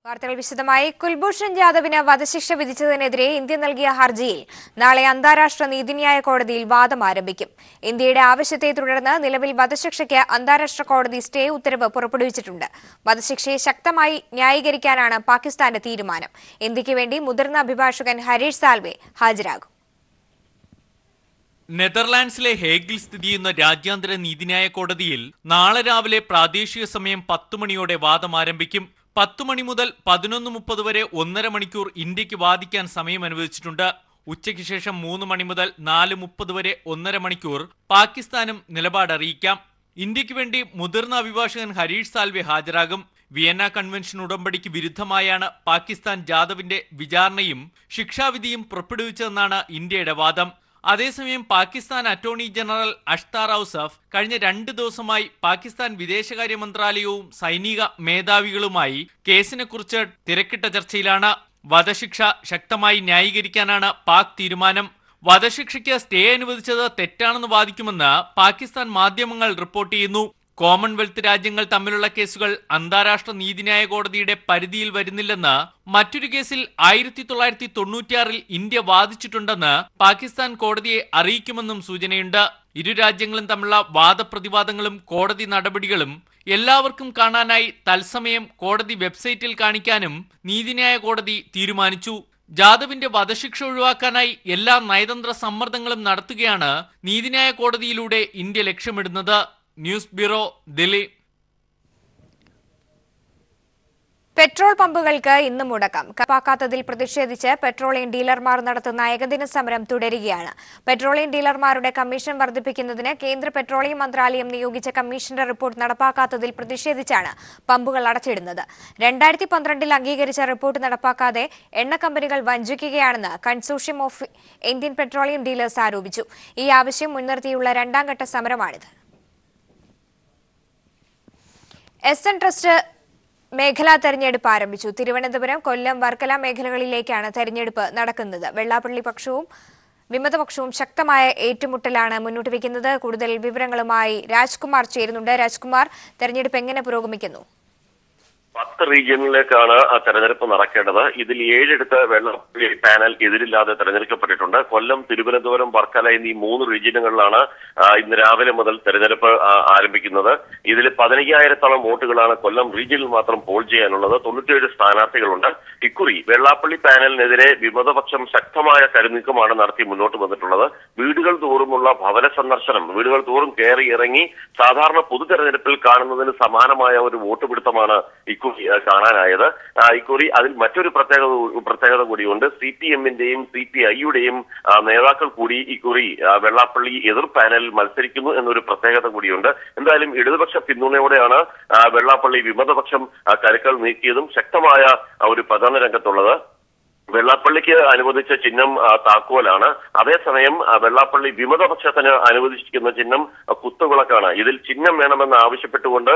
വാർത്തകൾ വിശദമായി. കുൽഭൂഷൺ ജാദവിന് വധശിക്ഷ വിധിച്ചതിനെതിരെ ഇന്ത്യ നൽകിയ ഹർജിയിൽ നാളെ അന്താരാഷ്ട്ര നീതിന്യായ കോടതിയിൽ വാദം ആരംഭിക്കും. ഇന്ത്യയുടെ ആവശ്യത്തെ തുടർന്ന് നിലവിൽ വധശിക്ഷയ്ക്ക് അന്താരാഷ്ട്ര കോടതി സ്റ്റേ ഉത്തരവ് പുറപ്പെടുവിച്ചിട്ടുണ്ട്. വധശിക്ഷയെ ശക്തമായി ന്യായീകരിക്കാനാണ് പാകിസ്ഥാന്റെ തീരുമാനം. ഇന്ത്യയ്ക്ക് വേണ്ടി മുതിർന്ന അഭിഭാഷകൻ ഹരീഷ് സാൽവെ ഹാജരാകും. നെതർലാൻഡ്സിലെ ഹേഗിൽ സ്ഥിതി ചെയ്യുന്ന രാജ്യാന്തര നീതിന്യായ കോടതിയിൽ നാളെ രാവിലെ പ്രാദേശിക സമയം 10 മണിയോടെ വാദം ആരംഭിക്കും. 10 മണി മുതൽ 11:30 വരെ 1.5 മണിക്കൂർ ഇന്ത്യക്ക് വാദിക്കാൻ സമയം അനുവദിച്ചിട്ടുണ്ട്. ഉച്ചയ്ക്ക് ശേഷം 3 മണി മുതൽ 4:30 വരെ 1.5 മണിക്കൂർ പാകിസ്ഥാനും നിലപാട് അറിയിക്കാം. ഇന്ത്യക്ക് വേണ്ടി മുതിർന്ന അഭിഭാഷകൻ ഹരീഷ് സാൽവെ ഹാജരാകും. വിയന്ന കൺവെൻഷൻ ഉടമ്പടിക്ക് വിരുദ്ധമായാണ് പാകിസ്ഥാൻ ജാദവിന്റെ വിചാരണയും ശിക്ഷാവിധിയും പുറപ്പെടുവിച്ചതെന്നാണ് ഇന്ത്യയുടെ വാദം. അതേസമയം പാകിസ്ഥാൻ അറ്റോർണി ജനറൽ അഷ്താർ ഔസഫ് കഴിഞ്ഞ 2 ദിവസമായി പാകിസ്ഥാൻ വിദേശകാര്യ മന്ത്രാലയവും സൈനിക മേധാവികളുമായി കേസിനെക്കുറിച്ച് തിരക്കിട്ട ചർച്ചയിലാണ്. വധശിക്ഷ ശക്തമായി ന്യായീകരിക്കാനാണ് പാക് തീരുമാനം. വധശിക്ഷയ്ക്ക് സ്റ്റേ അനുവദിച്ചത് തെറ്റാണെന്ന് വാദിക്കുമെന്ന് പാകിസ്ഥാൻ മാധ്യമങ്ങൾ റിപ്പോർട്ട് ചെയ്യുന്നു. കോമൺവെൽത്ത് രാജ്യങ്ങൾ തമ്മിലുള്ള കേസുകൾ അന്താരാഷ്ട്ര നീതിന്യായ കോടതിയുടെ പരിധിയിൽ വരുന്നില്ലെന്ന് മറ്റൊരു കേസിൽ 1996 ഇന്ത്യ വാദിച്ചിട്ടുണ്ടെന്ന് പാകിസ്ഥാൻ കോടതിയെ അറിയിക്കുമെന്നും സൂചനയുണ്ട്. ഇരു രാജ്യങ്ങളും തമ്മിലുള്ള വാദപ്രതിവാദങ്ങളും കോടതി നടപടികളും എല്ലാവർക്കും കാണാനായി തത്സമയം കോടതി വെബ്സൈറ്റിൽ കാണിക്കാനും നീതിന്യായ കോടതി തീരുമാനിച്ചു. ജാദവിന്റെ വധശിക്ഷ ഒഴിവാക്കാനായി എല്ലാ നയതന്ത്ര സമ്മർദ്ദങ്ങളും നടത്തുകയാണ് നീതിന്യായ കോടതിയിലൂടെ ഇന്ത്യ ലക്ഷ്യമിടുന്നത്. News bureau, Delhi. പെട്രോൾ പമ്പുകൾക്ക് ഇന്ന് മുടക്കം. കപ്പാക്കാത്തതിൽ പ്രതിഷേധിച്ച് പെട്രോളിയം ഡീലർമാർ നടത്തുന്ന ഏകദിന സമരം തുടരുകയാണ്. പെട്രോളിയം ഡീലർമാരുടെ കമ്മീഷൻ വർദ്ധിപ്പിക്കുന്നതിന് കേന്ദ്ര പെട്രോളിയം മന്ത്രാലയം നിയോഗിച്ച കമ്മീഷന്റെ റിപ്പോർട്ട് നടപ്പാക്കാത്തതിൽ പ്രതിഷേധിച്ചാണ് പമ്പുകൾ അടച്ചിടുന്നത്. 2012 അംഗീകരിച്ച റിപ്പോർട്ട് നടപ്പാക്കാതെ എണ്ണ കമ്പനികൾ വഞ്ചിക്കുകയാണെന്ന് consortium of Indian petroleum dealers ആരോപിച്ചു. ഈ ആവശ്യം മുൻനിർത്തിയുള്ള 2ാം ഘട്ട സമരമാണിത്. എസ്.എൻ. ട്രസ്റ്റ് മേഖലാ തെരഞ്ഞെടുപ്പ് ആരംഭിച്ചു. തിരുവനന്തപുരം, കൊല്ലം, വർക്കല മേഖലകളിലേക്കാണ് തെരഞ്ഞെടുപ്പ് നടക്കുന്നത്. വെള്ളാപ്പള്ളി പക്ഷവും വിമതപക്ഷവും ശക്തമായ ഏറ്റുമുട്ടലാണ് മുന്നോട്ട് വയ്ക്കുന്നത്. കൂടുതൽ വിവരങ്ങളുമായി രാജ്കുമാർ ചേരുന്നുണ്ട്. രാജ്കുമാർ, തെരഞ്ഞെടുപ്പ് എങ്ങനെ പുരോഗമിക്കുന്നു? 10 റീജിയനിലേക്കാണ് തെരഞ്ഞെടുപ്പ് നടക്കേണ്ടത്. ഇതിൽ 7 വെള്ളാപ്പള്ളി പാനൽ എതിരില്ലാതെ തെരഞ്ഞെടുക്കപ്പെട്ടിട്ടുണ്ട്. കൊല്ലം, തിരുവനന്തപുരം, വർക്കല എന്നീ 3 റീജിയനുകളിലാണ് ഇന്ന് രാവിലെ മുതൽ തെരഞ്ഞെടുപ്പ് ആരംഭിക്കുന്നത്. ഇതിൽ 15,000-ഓളം വോട്ടുകളാണ് കൊല്ലം റീജിയനിൽ മാത്രം പോൾ ചെയ്യാനുള്ളത്. 97 സ്ഥാനാർത്ഥികളുണ്ട്. ഇക്കുറി വെള്ളാപ്പള്ളി പാനലിനെതിരെ വിമതപക്ഷം ശക്തമായ കരുനീക്കമാണ് നടത്തി മുന്നോട്ട് വന്നിട്ടുള്ളത്. വീടുകൾ തോറുമുള്ള ഭവന സന്ദർശനം, വീടുകൾ തോറും കയറി ഇറങ്ങി സാധാരണ പൊതു തെരഞ്ഞെടുപ്പിൽ കാണുന്നതിന് സമാനമായ ഒരു വോട്ട് പിടുത്തമാണ് ഇക്കുറി കാണാനായത്. ഇക്കുറി അതിൽ മറ്റൊരു പ്രത്യേകത കൂടിയുണ്ട്. CPM-ന്റെയും CPI-യുടെയും നേതാക്കൾ കൂടി ഇക്കുറി വെള്ളാപ്പള്ളി എതിർ പാനലിൽ മത്സരിക്കുന്നു എന്നൊരു പ്രത്യേകത കൂടിയുണ്ട്. എന്തായാലും ഇടതുപക്ഷ പിന്തുണയോടെയാണ് വെള്ളാപ്പള്ളി വിമതപക്ഷം കരുക്കൾ നീക്കിയതും ശക്തമായ ഒരു പ്രചരണ രംഗത്തുള്ളത്. വെള്ളാപ്പള്ളിക്ക് അനുവദിച്ച ചിഹ്നം താക്കോലാണ്. അതേസമയം വെള്ളാപ്പള്ളി വിമതപക്ഷത്തിന് അനുവദിച്ചിരിക്കുന്ന ചിഹ്നം കുത്തുവിളക്കാണ്. ഇതിൽ ചിഹ്നം വേണമെന്ന് ആവശ്യപ്പെട്ടുകൊണ്ട്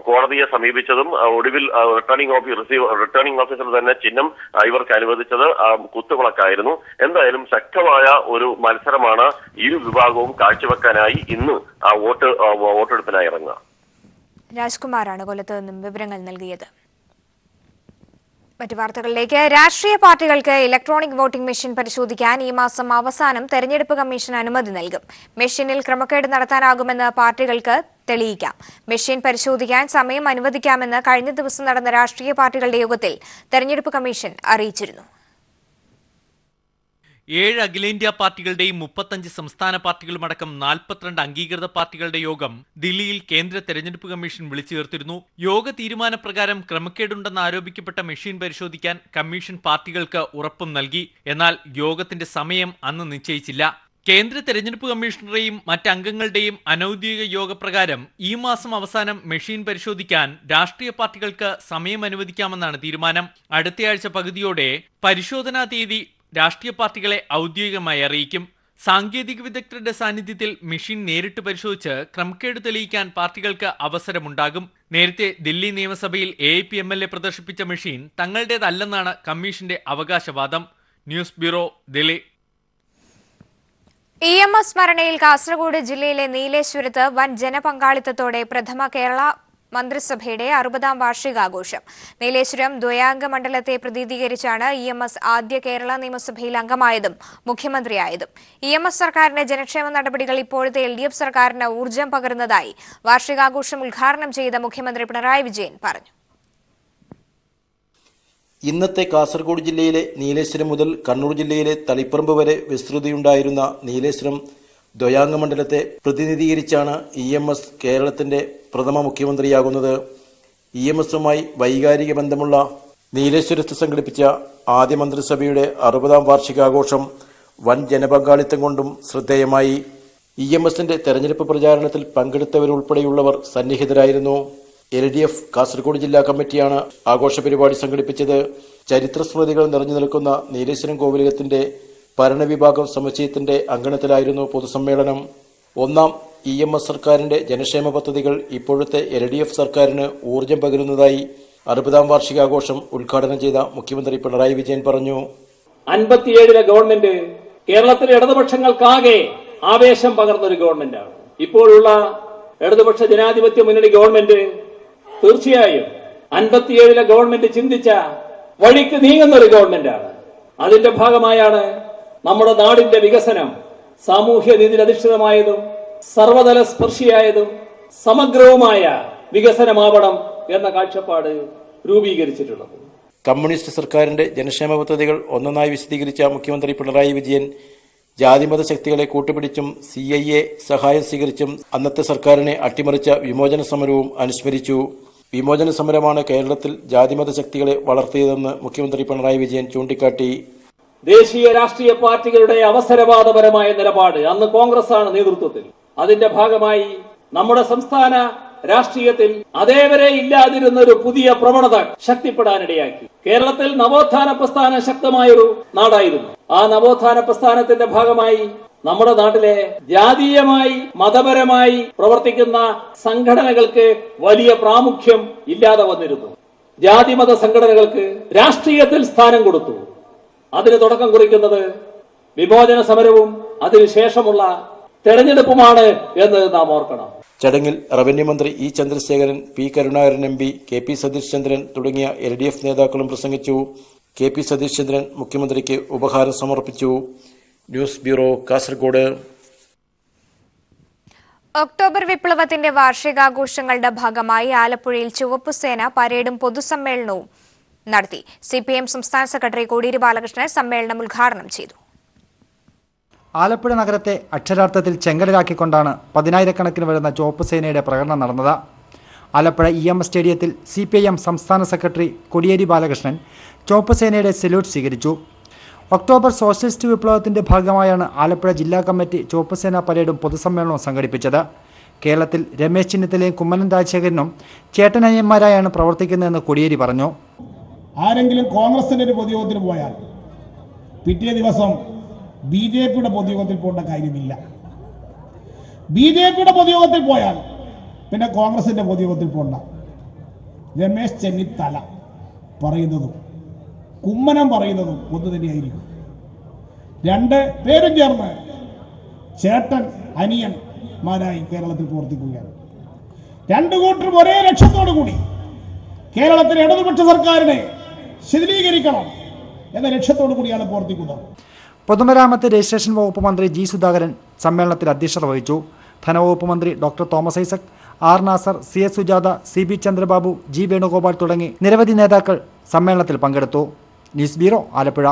കോടതിയെ സമീപിച്ചതും ഒടുവിൽ റിട്ടേണിംഗ് ഓഫീസർ തന്നെ ചിഹ്നം ഇവർക്ക് അനുവദിച്ചത് കുത്തുവിളക്കായിരുന്നു. എന്തായാലും ശക്തമായ ഒരു മത്സരമാണ് ഇരു വിഭാഗവും കാഴ്ചവെക്കാനായി ഇന്ന് വോട്ടെടുപ്പിനായി ഇറങ്ങുക. രാജ്കുമാറാണ് കൊല്ലത്ത് നിന്നും വിവരങ്ങൾ നൽകിയത്. മറ്റു വാർത്തകളിലേക്ക്. രാഷ്ട്രീയ പാർട്ടികൾക്ക് ഇലക്ട്രോണിക് വോട്ടിംഗ് മെഷീൻ പരിശോധിക്കാൻ ഈ മാസം അവസാനം തെരഞ്ഞെടുപ്പ് കമ്മീഷൻ അനുമതി നൽകും. മെഷീനിൽ ക്രമക്കേട് നടത്താനാകുമെന്ന് പാർട്ടികൾക്ക് തെളിയിക്കാം. മെഷീൻ പരിശോധിക്കാൻ സമയം അനുവദിക്കാമെന്ന് കഴിഞ്ഞ ദിവസം നടന്ന രാഷ്ട്രീയ പാർട്ടികളുടെ യോഗത്തിൽ തെരഞ്ഞെടുപ്പ് കമ്മീഷൻ അറിയിച്ചിരുന്നു. 7 അഖിലേന്ത്യാ പാർട്ടികളുടെയും 35 സംസ്ഥാന പാർട്ടികളുമടക്കം 42 അംഗീകൃത പാർട്ടികളുടെ യോഗം ദില്ലിയിൽ കേന്ദ്ര തെരഞ്ഞെടുപ്പ് കമ്മീഷൻ വിളിച്ചു ചേർത്തിരുന്നു. യോഗ തീരുമാനപ്രകാരം ക്രമക്കേടുണ്ടെന്ന് ആരോപിക്കപ്പെട്ട മെഷീൻ പരിശോധിക്കാൻ കമ്മീഷൻ പാർട്ടികൾക്ക് ഉറപ്പും നൽകി. എന്നാൽ യോഗത്തിന്റെ സമയം അന്ന് നിശ്ചയിച്ചില്ല. കേന്ദ്ര തെരഞ്ഞെടുപ്പ് കമ്മീഷണറെയും മറ്റംഗങ്ങളുടെയും അനൌദ്യോഗിക യോഗപ്രകാരം ഈ മാസം അവസാനം മെഷീൻ പരിശോധിക്കാൻ രാഷ്ട്രീയ പാർട്ടികൾക്ക് സമയം അനുവദിക്കാമെന്നാണ് തീരുമാനം. അടുത്തയാഴ്ച പകുതിയോടെ പരിശോധനാ തീയതി രാഷ്ട്രീയ പാർട്ടികളെ ഔദ്യോഗികമായി അറിയിക്കും. സാങ്കേതിക വിദഗ്ധരുടെ സാന്നിധ്യത്തിൽ മെഷീൻ നേരിട്ട് പരിശോധിച്ച് ക്രമക്കേട് തെളിയിക്കാൻ പാർട്ടികൾക്ക് അവസരമുണ്ടാകും. നേരത്തെ ദില്ലി നിയമസഭയിൽ AIP MLA പ്രദർശിപ്പിച്ച മെഷീൻ തങ്ങളുടേതല്ലെന്നാണ് കമ്മീഷന്റെ അവകാശവാദം. News bureau, Delhi. EMS സ്മരണയിൽ കാസർഗോഡ് ജില്ലയിലെ നീലേശ്വരത്ത് വൻ ജനപങ്കാളിത്തത്തോടെ പ്രഥമ കേരള മന്ത്രിസഭയുടെ 60ാം വാർഷികാഘോഷം. നീലേശ്വരം ദ്വയാംഗ മണ്ഡലത്തെ പ്രതിനിധീകരിച്ചാണ് EMS ആദ്യ കേരള നിയമസഭയിൽ അംഗമായതും മുഖ്യമന്ത്രിയായതും. EMS സർക്കാരിന്റെ ജനക്ഷേമ നടപടികൾ ഇപ്പോഴത്തെ LDF സർക്കാരിന് ഊർജ്ജം പകരുന്നതായി വാർഷികാഘോഷം ഉദ്ഘാടനം ചെയ്ത മുഖ്യമന്ത്രി പിണറായി വിജയൻ പറഞ്ഞു. ഇന്നത്തെ കാസർഗോഡ് ജില്ലയിലെ നീലേശ്വരം മുതൽ കണ്ണൂർ ജില്ലയിലെ തളിപ്പറമ്പ് വരെ വിസ്തൃതിയുണ്ടായിരുന്ന നീലേശ്വരം ദ്വയാംഗ മണ്ഡലത്തെ പ്രതിനിധീകരിച്ചാണ് EMS കേരളത്തിന്റെ പ്രഥമ മുഖ്യമന്ത്രിയാകുന്നത്. EMSുമായി വൈകാരിക ബന്ധമുള്ള നീലേശ്വരത്ത് സംഘടിപ്പിച്ച ആദ്യ മന്ത്രിസഭയുടെ 60ാം വാർഷികാഘോഷം വൻ ജനപങ്കാളിത്തം കൊണ്ടും ശ്രദ്ധേയമായി. EMSന്റെ തെരഞ്ഞെടുപ്പ് പ്രചാരണത്തിൽ പങ്കെടുത്തവരുൾപ്പെടെയുള്ളവർ സന്നിഹിതരായിരുന്നു. LDF കാസർഗോഡ് ജില്ലാ കമ്മിറ്റിയാണ് ആഘോഷ പരിപാടി സംഘടിപ്പിച്ചത്. ചരിത്ര സ്മൃതികൾ നിറഞ്ഞു നിൽക്കുന്ന നീലേശ്വരം കോവിലകത്തിന്റെ ഭരണവിഭാഗം സമുച്ചയത്തിന്റെ അങ്കണത്തിലായിരുന്നു പൊതുസമ്മേളനം. ഒന്നാം EMS സർക്കാരിന്റെ ജനക്ഷേമ പദ്ധതികൾ ഇപ്പോഴത്തെ LDF സർക്കാരിന് ഊർജ്ജം പകരുന്നതായി 60ാം വാർഷികാഘോഷം ഉദ്ഘാടനം ചെയ്ത മുഖ്യമന്ത്രി പിണറായി വിജയൻ പറഞ്ഞു. 57 ഗവൺമെന്റ് കേരളത്തിലെ ഇടതുപക്ഷങ്ങൾക്കാകെ ആവേശം പകർന്നൊരു ഗവൺമെന്റാണ്. ഇപ്പോഴുള്ള ഇടതുപക്ഷ ജനാധിപത്യ മുന്നണി ഗവൺമെന്റ് തീർച്ചയായും 57 ഗവൺമെന്റ് ചിന്തിച്ച വഴിക്ക് നീങ്ങുന്ന ഒരു ഗവൺമെന്റാണ്. അതിന്റെ ഭാഗമായാണ് നമ്മുടെ നാടിന്റെ വികസനം സാമൂഹ്യ നീതിയിൽ അധിഷ്ഠിതമായതും സർവതല സ്പർശിയായതും സമഗ്രവുമായ വികസനമാവണം എന്ന കാഴ്ചപ്പാട് രൂപീകരിച്ചിട്ടുള്ളത്. കമ്മ്യൂണിസ്റ്റ് സർക്കാരിന്റെ ജനക്ഷേമ പദ്ധതികൾ ഒന്നൊന്നായി വിശദീകരിച്ച മുഖ്യമന്ത്രി പിണറായി വിജയൻ ജാതിമത ശക്തികളെ കൂട്ടുപിടിച്ചും CIA സഹായം സ്വീകരിച്ചും അന്നത്തെ സർക്കാരിനെ അട്ടിമറിച്ച വിമോചന സമരവും അനുസ്മരിച്ചു. വിമോചന സമരമാണ് കേരളത്തിൽ ജാതിമത ശക്തികളെ വളർത്തിയതെന്ന് മുഖ്യമന്ത്രി പിണറായി വിജയൻ ചൂണ്ടിക്കാട്ടി. ദേശീയ രാഷ്ട്രീയ പാർട്ടികളുടെ അവസരവാദപരമായ നിലപാട് അന്ന് കോൺഗ്രസ് ആണ് നേതൃത്വത്തിൽ. അതിന്റെ ഭാഗമായി നമ്മുടെ സംസ്ഥാന രാഷ്ട്രീയത്തിൽ അതേവരെ ഇല്ലാതിരുന്ന ഒരു പുതിയ പ്രവണത ശക്തിപ്പെടാനിടയാക്കി. കേരളത്തിൽ നവോത്ഥാന പ്രസ്ഥാനം ശക്തമായൊരു നാടായിരുന്നു. ആ നവോത്ഥാന പ്രസ്ഥാനത്തിന്റെ ഭാഗമായി നമ്മുടെ നാട്ടിലെ ജാതീയമായി മതപരമായി പ്രവർത്തിക്കുന്ന സംഘടനകൾക്ക് വലിയ പ്രാമുഖ്യം ഇല്ലാതെ വന്നിരുന്നു. ജാതിമത സംഘടനകൾക്ക് രാഷ്ട്രീയത്തിൽ സ്ഥാനം കൊടുത്തു. അതിന് തുടക്കം കുറിക്കുന്നത് വിമോചന സമരവും അതിനുശേഷമുള്ള തെരഞ്ഞെടുപ്പുമാണ് എന്ന് നാം ഓർക്കണം. ചടങ്ങിൽ റവന്യൂ മന്ത്രി E Chandrasekharan, P Karunakaran MP, KP Satheesh Chandran തുടങ്ങിയ LDF നേതാക്കളും പ്രസംഗിച്ചു. KP സതീഷ് ചന്ദ്രൻ മുഖ്യമന്ത്രിക്ക് ഉപഹാരം സമർപ്പിച്ചു. News bureau, Kasaragod. ഒക്ടോബർ വിപ്ലവത്തിന്റെ വാർഷികാഘോഷങ്ങളുടെ ഭാഗമായി ആലപ്പുഴയിൽ ചുവപ്പുസേന പരേഡും പൊതുസമ്മേളനവും നടത്തി. CPM സംസ്ഥാന സെക്രട്ടറി കോടിയേരി ബാലകൃഷ്ണൻ സമ്മേളനം ഉദ്ഘാടനം ചെയ്തു. ആലപ്പുഴ നഗരത്തെ അക്ഷരാർത്ഥത്തിൽ ചെങ്കടലാക്കിക്കൊണ്ടാണ് 10,000-കണക്കിന് വരുന്ന ചുവപ്പുസേനയുടെ പ്രകടനം നടന്നത്. ആലപ്പുഴ EMS സ്റ്റേഡിയത്തിൽ CPIM സംസ്ഥാന സെക്രട്ടറി കോടിയേരി ബാലകൃഷ്ണൻ ചുവപ്പുസേനയുടെ സല്യൂട്ട് സ്വീകരിച്ചു. ഒക്ടോബർ സോഷ്യലിസ്റ്റ് വിപ്ലവത്തിന്റെ ഭാഗമായാണ് ആലപ്പുഴ ജില്ലാ കമ്മിറ്റി ചുവപ്പുസേന പരേഡും പൊതുസമ്മേളനവും സംഘടിപ്പിച്ചത്. കേരളത്തിൽ രമേശ് ചെന്നിത്തലയും കുമ്മനം രാജശേഖരനും ചേട്ടനനിയന്മാരായാണ് പ്രവർത്തിക്കുന്നതെന്ന് കോടിയേരി പറഞ്ഞു. ആരെങ്കിലും കോൺഗ്രസിന്റെ ഒരു പൊതുയോഗത്തിന് പോയാൽ പിറ്റേ ദിവസം BJPയുടെ പൊതുയോഗത്തിൽ പോകേണ്ട കാര്യമില്ല. BJPയുടെ പൊതുയോഗത്തിൽ പോയാൽ പിന്നെ കോൺഗ്രസിന്റെ പൊതുയോഗത്തിൽ പോകണ്ട. രമേശ് ചെന്നിത്തല പറയുന്നതും കുമ്മനം പറയുന്നതും ഒന്ന് തന്നെയായിരിക്കും. രണ്ട് പേരും ചേർന്ന് ചേട്ടൻ അനിയന്മാരായി കേരളത്തിൽ പ്രവർത്തിക്കുകയാണ്. രണ്ടു കൂട്ടരും ഒരേ ലക്ഷ്യത്തോടു കൂടി കേരളത്തിലെ ഇടതുപക്ഷ സർക്കാരിനെ ശിഥിലീകരിക്കണം എന്ന ലക്ഷ്യത്തോടു കൂടിയാണ് പ്രവർത്തിക്കുന്നത്. പൊതുമരാമത്ത് രജിസ്ട്രേഷൻ വകുപ്പ് മന്ത്രി G സുധാകരൻ സമ്മേളനത്തിൽ അധ്യക്ഷത വഹിച്ചു. ധനവകുപ്പ് മന്ത്രി doctor Thomas Isaac, R Nasar, CS Sujatha, CB Chandrababu, G Venugopal തുടങ്ങി നിരവധി നേതാക്കൾ സമ്മേളനത്തിൽ പങ്കെടുത്തു. News bureau, Alappuzha.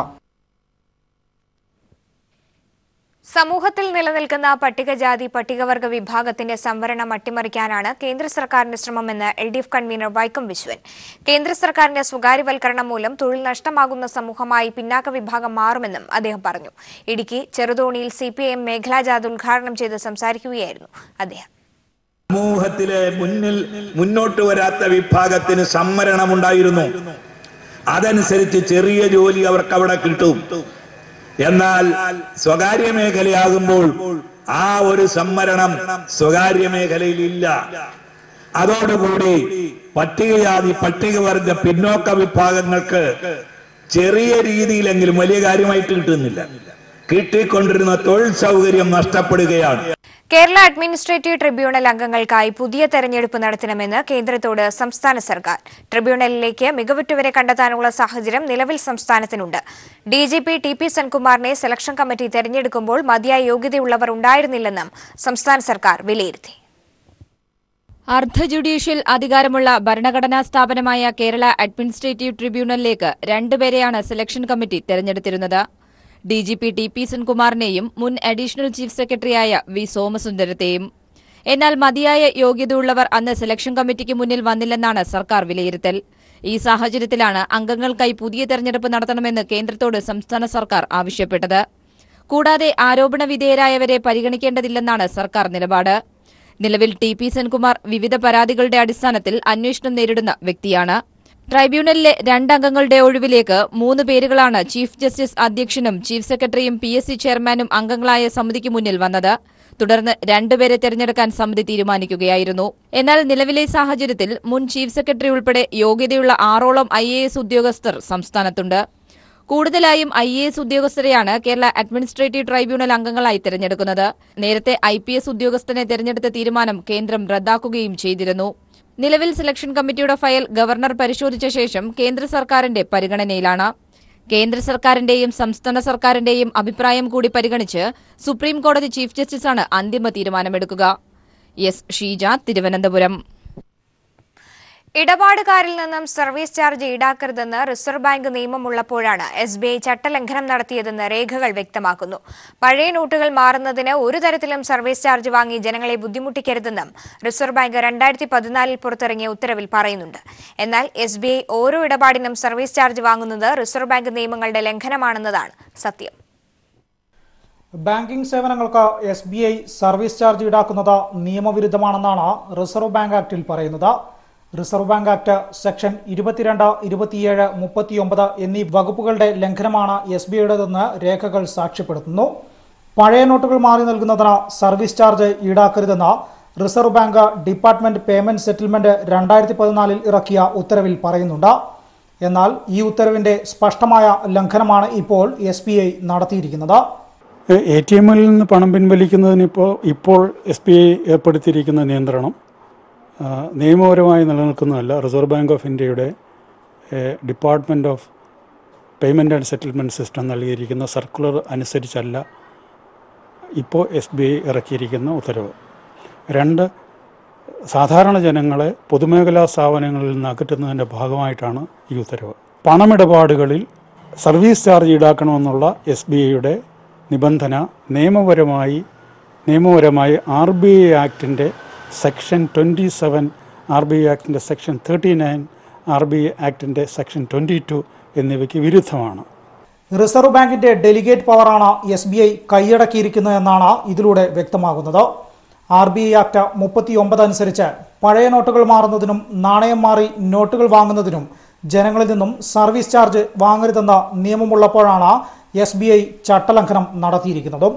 സമൂഹത്തിൽ നിലനിൽക്കുന്ന പട്ടികജാതി പട്ടികവർഗ വിഭാഗത്തിന്റെ സംവരണം അട്ടിമറിക്കാനാണ് കേന്ദ്ര സർക്കാരിന്റെ ശ്രമമെന്ന് LDF കൺവീനർ വൈക്കം വിശ്വൻ. കേന്ദ്ര സർക്കാരിന്റെ സ്വകാര്യവൽക്കരണം മൂലം തൊഴിൽ നഷ്ടമാകുന്ന സമൂഹമായി പിന്നാക്ക വിഭാഗം മാറുമെന്നും അദ്ദേഹം പറഞ്ഞു. ഇടുക്കി ചെറുതോണിയിൽ CPIM മേഖലാ ജാഥ ഉദ്ഘാടനം ചെയ്ത് സംസാരിക്കുകയായിരുന്നു അദ്ദേഹം. സമൂഹത്തിലെ മുന്നോട്ട് വരാത്ത വിഭാഗത്തിന് സംവരണമുണ്ടായിരുന്നു. അതനുസരിച്ച് ചെറിയ ജോലി അവർക്ക് അവിടെ കിട്ടും. എന്നാൽ സ്വകാര്യ മേഖലയാകുമ്പോൾ ആ ഒരു സംവരണം സ്വകാര്യ മേഖലയിൽ ഇല്ല. അതോടുകൂടി പട്ടികജാതി പട്ടികവർഗ പിന്നോക്ക വിഭാഗങ്ങൾക്ക് ചെറിയ രീതിയിലെങ്കിലും വലിയ കാര്യമായിട്ട് കിട്ടുന്നില്ല. കിട്ടിക്കൊണ്ടിരുന്ന തൊഴിൽ സൗകര്യം നഷ്ടപ്പെടുകയാണ്. കേരള അഡ്മിനിസ്ട്രേറ്റീവ് ട്രിബ്യൂണൽ അംഗങ്ങൾക്കായി പുതിയ തെരഞ്ഞെടുപ്പ് നടത്തണമെന്ന് കേന്ദ്രത്തോട് സംസ്ഥാന സർക്കാർ. ട്രിബ്യൂണലിലേക്ക് മികവുറ്റവരെ കണ്ടെത്താനുള്ള സാഹചര്യം നിലവിൽ സംസ്ഥാനത്തിനുണ്ട്. DGP T P. സെൻകുമാറിനെ സെലക്ഷൻ കമ്മിറ്റി തെരഞ്ഞെടുക്കുമ്പോൾ മതിയായ യോഗ്യതയുള്ളവർ ഉണ്ടായിരുന്നില്ലെന്നും സംസ്ഥാന സർക്കാർ വിലയിരുത്തി. അർദ്ധ ജുഡീഷ്യൽ അധികാരമുള്ള ഭരണഘടനാ സ്ഥാപനമായ കേരള അഡ്മിനിസ്ട്രേറ്റീവ് ട്രിബ്യൂണലിലേക്ക് രണ്ടുപേരെയാണ് സെലക്ഷൻ കമ്മിറ്റി തെരഞ്ഞെടുത്തിരുന്നത്. DGP T P. സെൻകുമാറിനെയും മുൻ അഡീഷണൽ ചീഫ് സെക്രട്ടറിയായ വി സോമസുന്ദരത്തെയും. എന്നാൽ മതിയായ യോഗ്യതയുള്ളവർ അന്ന് സെലക്ഷൻ കമ്മിറ്റിക്ക് മുന്നിൽ വന്നില്ലെന്നാണ് സർക്കാർ വിലയിരുത്തൽ. ഈ സാഹചര്യത്തിലാണ് അംഗങ്ങൾക്കായി പുതിയ തെരഞ്ഞെടുപ്പ് നടത്തണമെന്ന് കേന്ദ്രത്തോട് സംസ്ഥാന സർക്കാർ ആവശ്യപ്പെട്ടത്. കൂടാതെ ആരോപണ വിധേയരായവരെ പരിഗണിക്കേണ്ടതില്ലെന്നാണ് സർക്കാർ നിലപാട്. നിലവിൽ ടി.പി. സെൻകുമാർ വിവിധ പരാതികളുടെ അടിസ്ഥാനത്തിൽ അന്വേഷണം നേരിടുന്ന വ്യക്തിയാണ്. ട്രൈബ്യൂണലിലെ 2 അംഗങ്ങളുടെ ഒഴിവിലേക്ക് 3 പേരുകളാണ് ചീഫ് ജസ്റ്റിസ് അധ്യക്ഷനും ചീഫ് സെക്രട്ടറിയും PSC ചെയർമാനും അംഗങ്ങളായ സമിതിക്ക് മുന്നിൽ വന്നത്. തുടർന്ന് 2 പേരെ തെരഞ്ഞെടുക്കാൻ സമിതി തീരുമാനിക്കുകയായിരുന്നു. എന്നാൽ നിലവിലെ സാഹചര്യത്തിൽ മുൻ ചീഫ് സെക്രട്ടറി ഉൾപ്പെടെ യോഗ്യതയുള്ള 6ഓളം IAS ഉദ്യോഗസ്ഥർ സംസ്ഥാനത്തുണ്ട്. കൂടുതലായും IAS ഉദ്യോഗസ്ഥരെയാണ് കേരള അഡ്മിനിസ്ട്രേറ്റീവ് ട്രൈബ്യൂണൽ അംഗങ്ങളായി തെരഞ്ഞെടുക്കുന്നത്. നേരത്തെ IPS ഉദ്യോഗസ്ഥനെ തെരഞ്ഞെടുത്ത തീരുമാനം കേന്ദ്രം റദ്ദാക്കുകയും ചെയ്തിരുന്നു. നിലവിൽ സെലക്ഷൻ കമ്മിറ്റിയുടെ ഫയൽ ഗവർണർ പരിശോധിച്ച ശേഷം കേന്ദ്ര സർക്കാരിന്റെ പരിഗണനയിലാണ്. കേന്ദ്ര സർക്കാരിന്റെയും സംസ്ഥാന സർക്കാരിന്റെയും അഭിപ്രായം കൂടി പരിഗണിച്ച് സുപ്രീം കോടതി ചീഫ് ജസ്റ്റിസാണ് അന്തിമ തീരുമാനമെടുക്കുക. എസ് ഷീജ, തിരുവനന്തപുരം. ഇടപാടുകാരിൽ നിന്നും സർവീസ് ചാർജ് ഈടാക്കരുതെന്ന് റിസർവ് ബാങ്ക് നിയമമുള്ളപ്പോഴാണ് SBI ചട്ടലംഘനം നടത്തിയതെന്ന് രേഖകൾ വ്യക്തമാക്കുന്നു. പഴയ നോട്ടുകൾ മാറുന്നതിന് ഒരു തരത്തിലും സർവീസ് ചാർജ് വാങ്ങി ജനങ്ങളെ ബുദ്ധിമുട്ടിക്കരുതെന്നും റിസർവ് ബാങ്ക് 2014 പുറത്തിറങ്ങിയ ഉത്തരവിൽ പറയുന്നുണ്ട്. എന്നാൽ SBI ഓരോ ഇടപാടിനും സർവീസ് ചാർജ് വാങ്ങുന്നത് റിസർവ് ബാങ്ക് നിയമങ്ങളുടെ ലംഘനമാണെന്നതാണ് സത്യം. ബാങ്കിംഗ് സേവനങ്ങൾക്ക് SBI സർവീസ് ചാർജ് ഈടാക്കുന്നത് നിയമവിരുദ്ധമാണെന്നാണ് റിസർവ് ബാങ്ക് ആക്ടിൽ പറയുന്നത്. റിസർവ് ബാങ്ക് ആക്ട് സെക്ഷൻ 22, 27, 39 എന്നീ വകുപ്പുകളുടെ ലംഘനമാണ് SBIയുടേതെന്ന് രേഖകൾ സാക്ഷ്യപ്പെടുത്തുന്നു. പഴയ നോട്ടുകൾ മാറി നൽകുന്നതിന് സർവീസ് ചാർജ് ഈടാക്കരുതെന്ന് reserve bank department payment settlement 2014 ഇറക്കിയ ഉത്തരവിൽ പറയുന്നുണ്ട്. എന്നാൽ ഈ ഉത്തരവിന്റെ സ്പഷ്ടമായ ലംഘനമാണ് ഇപ്പോൾ SBI നടത്തിയിരിക്കുന്നത്. ATMിൽ നിന്ന് പണം പിൻവലിക്കുന്നതിന് ഇപ്പോൾ SBI ഏർപ്പെടുത്തിയിരിക്കുന്ന നിയന്ത്രണം നിയമപരമായി നിലനിൽക്കുന്നതല്ല. റിസർവ് ബാങ്ക് ഓഫ് ഇന്ത്യയുടെ department of payment and settlement system നൽകിയിരിക്കുന്ന സർക്കുലർ അനുസരിച്ചല്ല ഇപ്പോൾ SBI ഇറക്കിയിരിക്കുന്ന ഉത്തരവ്. 2, സാധാരണ ജനങ്ങളെ പൊതുമേഖലാ സ്ഥാപനങ്ങളിൽ നിന്ന് അകറ്റുന്നതിൻ്റെ ഭാഗമായിട്ടാണ് ഈ ഉത്തരവ്. പണമിടപാടുകളിൽ സർവീസ് ചാർജ് ഈടാക്കണമെന്നുള്ള SBIയുടെ നിബന്ധന നിയമപരമായി RBI ആക്ടിൻ്റെ സെക്ഷൻ 27, RBI ആക്ടിൻ്റെ സെക്ഷൻ 39, RBI ആക്ടിൻ്റെ സെക്ഷൻ 22 എന്നിവയ്ക്ക് വിരുദ്ധമാണ്. റിസർവ് ബാങ്കിന്റെ ഡെലിഗേറ്റ് പവറാണ് SBI കൈയടക്കിയിരിക്കുന്നതെന്നാണ് ഇതിലൂടെ വ്യക്തമാകുന്നത്. RBI ആക്ട് 39 അനുസരിച്ച് പഴയ നോട്ടുകൾ മാറുന്നതിനും നാണയം മാറി നോട്ടുകൾ വാങ്ങുന്നതിനും ജനങ്ങളിൽ നിന്നും സർവീസ് ചാർജ് വാങ്ങരുതെന്ന നിയമമുള്ളപ്പോഴാണ് SBI ചട്ടലംഘനം നടത്തിയിരിക്കുന്നതും.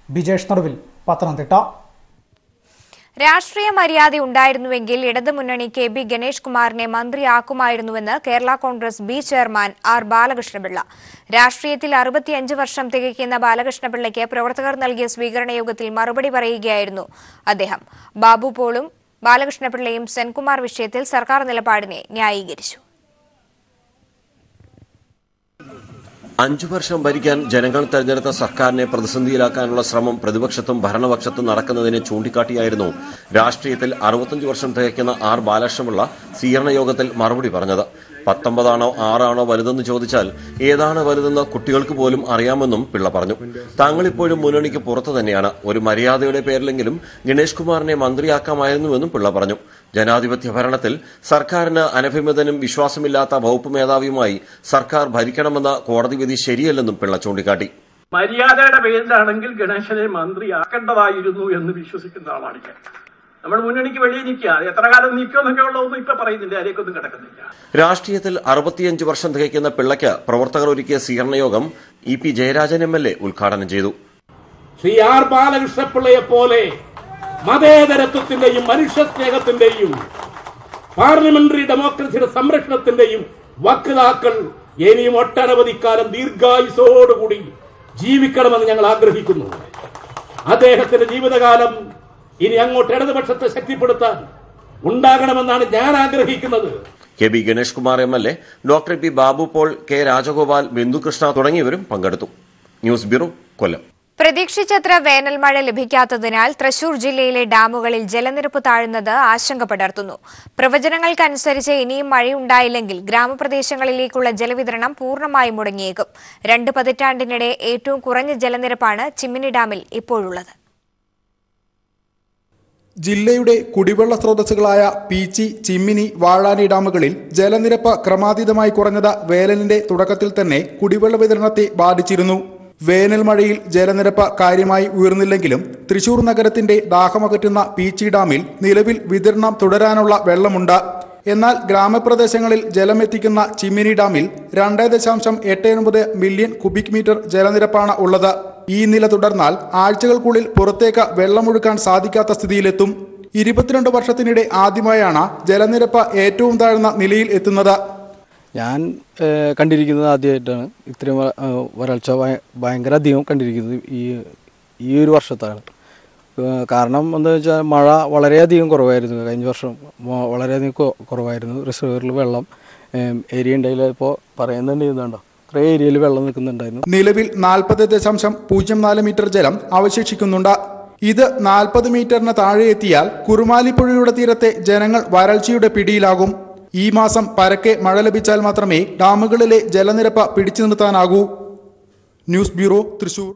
ബിജേഷ് നടുവിൽ, പത്തനംതിട്ട. രാഷ്ട്രീയ മര്യാദ ഉണ്ടായിരുന്നുവെങ്കിൽ ഇടതുമുന്നണി KB ഗണേഷ് കുമാറിനെ മന്ത്രിയാക്കുമായിരുന്നുവെന്ന് Kerala Congress B chairman R Balakrishnapillai. രാഷ്ട്രീയത്തിൽ 65 വർഷം തികയ്ക്കുന്ന ബാലകൃഷ്ണപിള്ളയ്ക്ക് പ്രവർത്തകർ നൽകിയ സ്വീകരണ യോഗത്തിൽ മറുപടി പറയുകയായിരുന്നു അദ്ദേഹം. ബാബു പോളും ബാലകൃഷ്ണപിള്ളയും സെൻകുമാർ വിഷയത്തിൽ സർക്കാർ നിലപാടിനെ ന്യായീകരിച്ചു. 5 വർഷം ഭരിക്കാൻ ജനങ്ങൾ തെരഞ്ഞെടുത്ത സർക്കാരിനെ പ്രതിസന്ധിയിലാക്കാനുള്ള ശ്രമം പ്രതിപക്ഷത്തും ഭരണപക്ഷത്തും നടക്കുന്നതിനെ ചൂണ്ടിക്കാട്ടിയായിരുന്നു രാഷ്ട്രീയത്തിൽ 65 വർഷം തികയ്ക്കുന്ന R ബാലകൃഷ്ണപിള്ള സ്വീകരണ യോഗത്തിൽ മറുപടി പറഞ്ഞത്. 19 ആണോ 6 ആണോ വലുതെന്ന് ചോദിച്ചാൽ ഏതാണ് വലുതെന്ന് കുട്ടികൾക്ക് പോലും അറിയാമെന്നും പിള്ള പറഞ്ഞു. താങ്കളിപ്പോഴും മുന്നണിക്ക് പുറത്തു തന്നെയാണ്. ഒരു മര്യാദയുടെ പേരിലെങ്കിലും ഗണേഷ് കുമാറിനെ മന്ത്രിയാക്കാമായിരുന്നുവെന്നും പിള്ള പറഞ്ഞു. ജനാധിപത്യ ഭരണത്തിൽ സർക്കാരിന് അനഭിമതനും വിശ്വാസമില്ലാത്ത വകുപ്പ് മേധാവിയുമായി സർക്കാർ ഭരിക്കണമെന്ന കോടതി വിധി ശരിയല്ലെന്നും പിള്ള ചൂണ്ടിക്കാട്ടി. മര്യാദയുടെ പേരിലാണെങ്കിൽ ഗണേശനെ മന്ത്രിയാക്കേണ്ടതായിരുന്നു എന്ന് വിശ്വസിക്കുന്ന ആളാണ് ഞാൻ. നമ്മൾ മുന്നണിക്ക് വെളിയിൽ നിൽക്കുക, എത്ര കാലം നിൽക്കുമെന്നൊക്കെ ഉള്ളതൊന്നും ഇപ്പൊ പറയുന്നില്ല, അതിലേക്കൊന്നും കിടക്കുന്നില്ല. രാഷ്ട്രീയത്തിൽ 65 വർഷം തികയ്ക്കുന്ന പിള്ളയ്ക്ക് പ്രവർത്തകർ ഒരുക്കിയ സ്വീകരണ യോഗം EP ജയരാജൻ MLA ഉദ്ഘാടനം ചെയ്തു. ശ്രീ R ബാലകൃഷ്ണപിള്ളയെ പോലെ മതേതരത്വത്തിന്റെയും മനുഷ്യസ്നേഹത്തിന്റെയും പാർലമെന്ററി ഡെമോക്രസിയുടെ സംരക്ഷണത്തിന്റെയും വക്താക്കൾ ഇനിയും ഒട്ടനവധി കാലം ദീർഘായുസോടുകൂടി ജീവിക്കണമെന്ന് ഞങ്ങൾ ആഗ്രഹിക്കുന്നു. അദ്ദേഹത്തിന്റെ ജീവിതകാലം ഇനി അങ്ങോട്ട് ഇടതുപക്ഷത്തെ ശക്തിപ്പെടുത്താൻ ഉണ്ടാകണമെന്നാണ് ഞാൻ ആഗ്രഹിക്കുന്നത്. K B. Ganesh Kumar MLA, doctor P. Babu Paul, K. Rajagopal, Bindukrishna തുടങ്ങിയവരും പങ്കെടുത്തു. ന്യൂസ് ബ്യൂറോ, കൊല്ലം. പ്രതീക്ഷിച്ചത്ര വേനൽ മഴ ലഭിക്കാത്തതിനാൽ തൃശൂർ ജില്ലയിലെ ഡാമുകളിൽ ജലനിരപ്പ് താഴുന്നത് ആശങ്ക പടർത്തുന്നു. പ്രവചനങ്ങൾക്കനുസരിച്ച് ഇനിയും മഴയുണ്ടായില്ലെങ്കിൽ ഗ്രാമപ്രദേശങ്ങളിലേക്കുള്ള ജലവിതരണം പൂർണ്ണമായും മുടങ്ങിയേക്കും. 2 പതിറ്റാണ്ടിനിടെ ഏറ്റവും കുറഞ്ഞ ജലനിരപ്പാണ് ചിമ്മിനി ഡാമിൽ ഇപ്പോഴുള്ളത്. ജില്ലയുടെ കുടിവെള്ള സ്രോതസ്സുകളായ പീച്ചി, ചിമ്മിനി, വാഴാനി ഡാമുകളിൽ ജലനിരപ്പ് ക്രമാതീതമായി കുറഞ്ഞത് വേനലിന്റെ തുടക്കത്തിൽ തന്നെ കുടിവെള്ള വിതരണത്തെ ബാധിച്ചിരുന്നു. വേനൽ മഴയിൽ ജലനിരപ്പ് കാര്യമായി ഉയർന്നില്ലെങ്കിലും തൃശൂർ നഗരത്തിന്റെ ദാഹമകറ്റുന്ന പീച്ചി ഡാമിൽ നിലവിൽ വിതരണം തുടരാനുള്ള വെള്ളമുണ്ട്. എന്നാൽ ഗ്രാമപ്രദേശങ്ങളിൽ ജലമെത്തിക്കുന്ന ചിമ്മിനി ഡാമിൽ 2.89 മില്യൺ ക്യൂബിക് മീറ്റർ ജലനിരപ്പാണ് ഉള്ളത്. ഈ നില തുടർന്നാൽ ആഴ്ചകൾക്കുള്ളിൽ പുറത്തേക്ക് വെള്ളമൊഴുക്കാൻ സാധിക്കാത്ത സ്ഥിതിയിലെത്തും. 22 വർഷത്തിനിടെ ആദ്യമായാണ് ജലനിരപ്പ് ഏറ്റവും താഴ്ന്ന നിലയിൽ എത്തുന്നത്. ഞാൻ കണ്ടിരിക്കുന്നത് ആദ്യമായിട്ടാണ് ഇത്രയും വരൾച്ച ഭയങ്കര അധികം കണ്ടിരിക്കുന്നത് ഈ ഒരു വർഷത്താണ്. കാരണം എന്താ വെച്ചാൽ മഴ വളരെയധികം കുറവായിരുന്നു. കഴിഞ്ഞ വർഷം വളരെയധികം കുറവായിരുന്നു. റിസർവറിൽ വെള്ളം ഏരിയ ഉണ്ടായില്ല. ഇപ്പോൾ പറയുന്നുണ്ട് ഇതുണ്ടോ, കുറേ ഏരിയയിൽ വെള്ളം നിൽക്കുന്നുണ്ടായിരുന്നു. നിലവിൽ 40.04 മീറ്റർ ജലം അവശേഷിക്കുന്നുണ്ട്. ഇത് 40 മീറ്ററിന് താഴെ എത്തിയാൽ കുറുമാലിപ്പുഴയുടെ തീരത്തെ ജനങ്ങൾ വരൾച്ചയുടെ പിടിയിലാകും. ഈ മാസം പരക്കെ മഴ ലഭിച്ചാൽ മാത്രമേ ഡാമുകളിലെ ജലനിരപ്പ് പിടിച്ചു നിർത്താനാകൂ. News bureau, Thrissur.